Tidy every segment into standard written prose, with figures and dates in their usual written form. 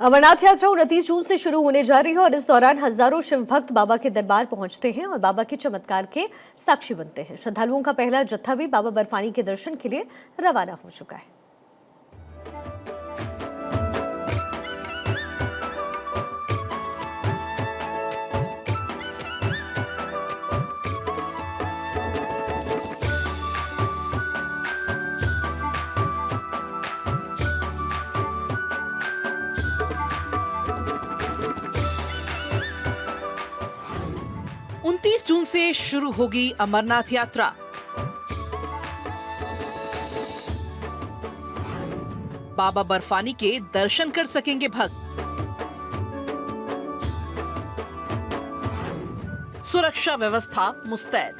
अमरनाथ यात्रा 29 जून से शुरू होने जा रही है और इस दौरान हजारों शिव भक्त बाबा के दरबार पहुंचते हैं और बाबा के चमत्कार के साक्षी बनते हैं। श्रद्धालुओं का पहला जत्था भी बाबा बर्फानी के दर्शन के लिए रवाना हो चुका है। 29 जून से शुरू होगी अमरनाथ यात्रा। बाबा बर्फानी के दर्शन कर सकेंगे भक्त। सुरक्षा व्यवस्था मुस्तैद।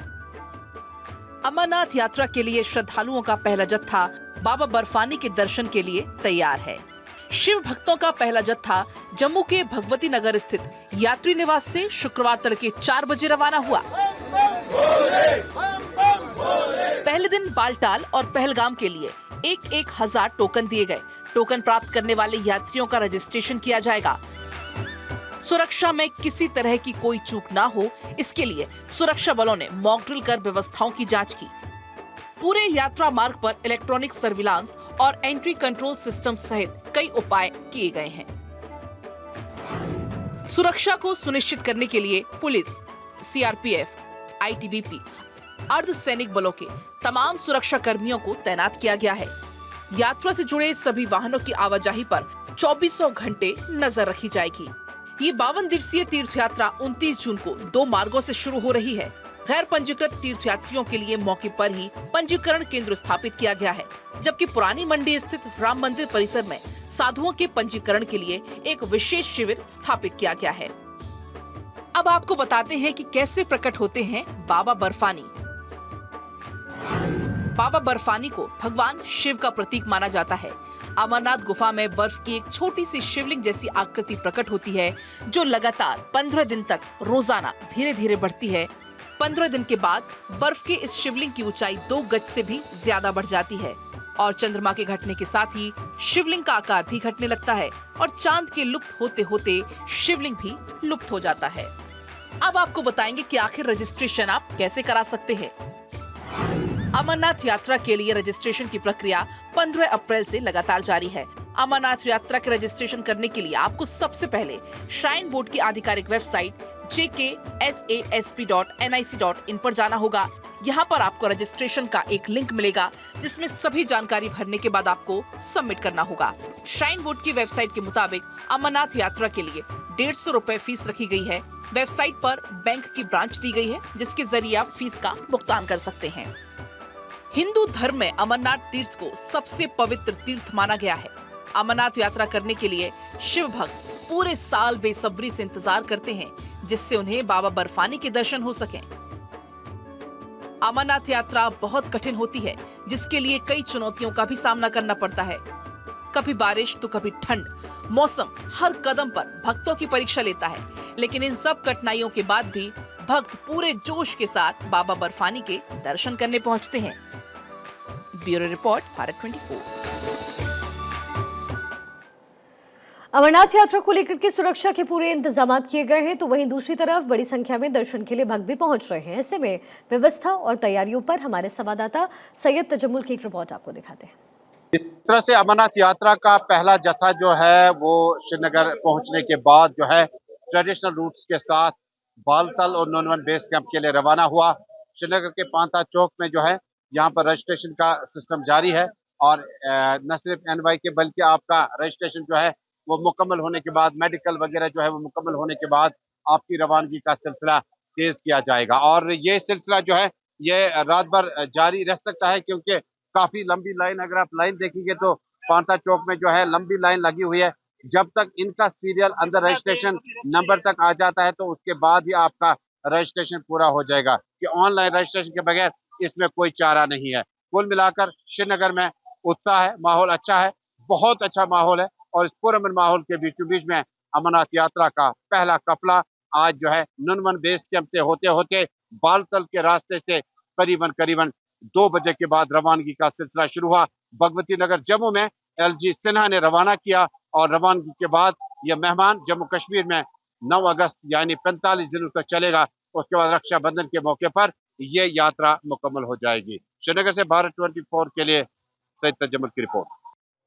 अमरनाथ यात्रा के लिए श्रद्धालुओं का पहला जत्था बाबा बर्फानी के दर्शन के लिए तैयार है। शिव भक्तों का पहला जत्था जम्मू के भगवती नगर स्थित यात्री निवास से शुक्रवार तड़के 4 बजे रवाना हुआ। पहले दिन बालटाल और पहलगाम के लिए 1,000 टोकन दिए गए। टोकन प्राप्त करने वाले यात्रियों का रजिस्ट्रेशन किया जाएगा। सुरक्षा में किसी तरह की कोई चूक ना हो, इसके लिए सुरक्षा बलों ने मॉक ड्रिल कर व्यवस्थाओं की जांच की। पूरे यात्रा मार्ग पर इलेक्ट्रॉनिक सर्विलांस और एंट्री कंट्रोल सिस्टम सहित कई उपाय किए गए हैं। सुरक्षा को सुनिश्चित करने के लिए पुलिस, सीआरपीएफ, आईटीबीपी, अर्धसैनिक बलों के तमाम सुरक्षा कर्मियों को तैनात किया गया है। यात्रा से जुड़े सभी वाहनों की आवाजाही पर 2400 घंटे नजर रखी जाएगी। ये 52 दिवसीय तीर्थ यात्रा 29 जून को 2 मार्गों से शुरू हो रही है। गैर पंजीकृत तीर्थयात्रियों के लिए मौके पर ही पंजीकरण केंद्र स्थापित किया गया है, जबकि पुरानी मंडी स्थित राम मंदिर परिसर में साधुओं के पंजीकरण के लिए एक विशेष शिविर स्थापित किया गया है। अब आपको बताते हैं कि कैसे प्रकट होते हैं बाबा बर्फानी। बाबा बर्फानी को भगवान शिव का प्रतीक माना जाता है। अमरनाथ गुफा में बर्फ की एक छोटी सी शिवलिंग जैसी आकृति प्रकट होती है, जो लगातार 15 दिन तक रोजाना धीरे धीरे बढ़ती है। 15 दिन के बाद बर्फ के इस शिवलिंग की ऊंचाई 2 गज से भी ज्यादा बढ़ जाती है और चंद्रमा के घटने के साथ ही शिवलिंग का आकार भी घटने लगता है और चांद के लुप्त होते होते शिवलिंग भी लुप्त हो जाता है। अब आपको बताएंगे कि आखिर रजिस्ट्रेशन आप कैसे करा सकते हैं। अमरनाथ यात्रा के लिए रजिस्ट्रेशन की प्रक्रिया 15 अप्रैल से लगातार जारी है। अमरनाथ यात्रा के रजिस्ट्रेशन करने के लिए आपको सबसे पहले श्राइन बोर्ड की आधिकारिक वेबसाइट jksasp.nic.in पर जाना होगा। यहाँ पर आपको रजिस्ट्रेशन का एक लिंक मिलेगा, जिसमें सभी जानकारी भरने के बाद आपको सबमिट करना होगा। श्राइन बोर्ड की वेबसाइट के मुताबिक अमरनाथ यात्रा के लिए 150 रुपए फीस रखी गई है। वेबसाइट पर बैंक की ब्रांच दी गई है, जिसके जरिए आप फीस का भुगतान कर सकते हैं। हिंदू धर्म में अमरनाथ तीर्थ को सबसे पवित्र तीर्थ माना गया है। अमरनाथ यात्रा करने के लिए शिव भक्त पूरे साल बेसब्री से इंतजार करते हैं, जिससे उन्हें बाबा बर्फानी के दर्शन हो सकें। अमरनाथ यात्रा बहुत कठिन होती है, जिसके लिए कई चुनौतियों का भी सामना करना पड़ता है। कभी बारिश तो कभी ठंड। मौसम हर कदम पर भक्तों की परीक्षा लेता है, लेकिन इन सब कठिनाइयों के बाद भी भक्त पूरे जोश के साथ बाबा बर्फानी के दर्शन करने पहुंचते हैं। Bureau report, Bharat 24। अमरनाथ यात्रा को लेकर के सुरक्षा के पूरे इंतजाम किए गए हैं, तो वहीं दूसरी तरफ बड़ी संख्या में दर्शन के लिए भक्त भी पहुंच रहे हैं। ऐसे में व्यवस्था और तैयारियों पर हमारे संवाददाता सैयद तजम्मुल की एक रिपोर्ट आपको दिखाते हैं। इस तरह से अमरनाथ यात्रा का पहला जत्था जो है वो श्रीनगर पहुंचने के बाद जो है ट्रेडिशनल रूट्स के साथ बालतल और नूनवन बेस कैंप के लिए रवाना हुआ। श्रीनगर के पांता चौक में जो है यहाँ पर रजिस्ट्रेशन का सिस्टम जारी है और न सिर्फ NY के बल्कि आपका रजिस्ट्रेशन जो है वो मुकम्मल होने के बाद, मेडिकल वगैरह जो है वो मुकम्मल होने के बाद आपकी रवानगी का सिलसिला तेज किया जाएगा। और ये सिलसिला जो है ये रात भर जारी रह सकता है, क्योंकि काफी लंबी लाइन, अगर आप लाइन देखेंगे तो पांता चौक में जो है लंबी लाइन लगी हुई है। जब तक इनका सीरियल अंदर रजिस्ट्रेशन नंबर तक आ जाता है तो उसके बाद ही आपका रजिस्ट्रेशन पूरा हो जाएगा, कि ऑनलाइन रजिस्ट्रेशन के बगैर इसमें कोई चारा नहीं है। कुल मिलाकर श्रीनगर में उत्साह है, माहौल अच्छा है, बहुत अच्छा माहौल है। और इस पुरअमन माहौल के बीचों बीच में अमरनाथ यात्रा का पहला कफला आज जो है नूनवन बेस कैंप से होते होते बालतल के रास्ते से करीबन 2 बजे के बाद रवानगी का सिलसिला शुरू हुआ। भगवती नगर जम्मू में LG सिन्हा ने रवाना किया और रवानगी के बाद यह मेहमान जम्मू कश्मीर में 9 अगस्त यानी 45 दिनों तक चलेगा। उसके बाद रक्षाबंधन के मौके पर यह यात्रा मुकम्मल हो जाएगी। श्रीनगर से भारत 24 के लिए सईद तजम्मुल की रिपोर्ट।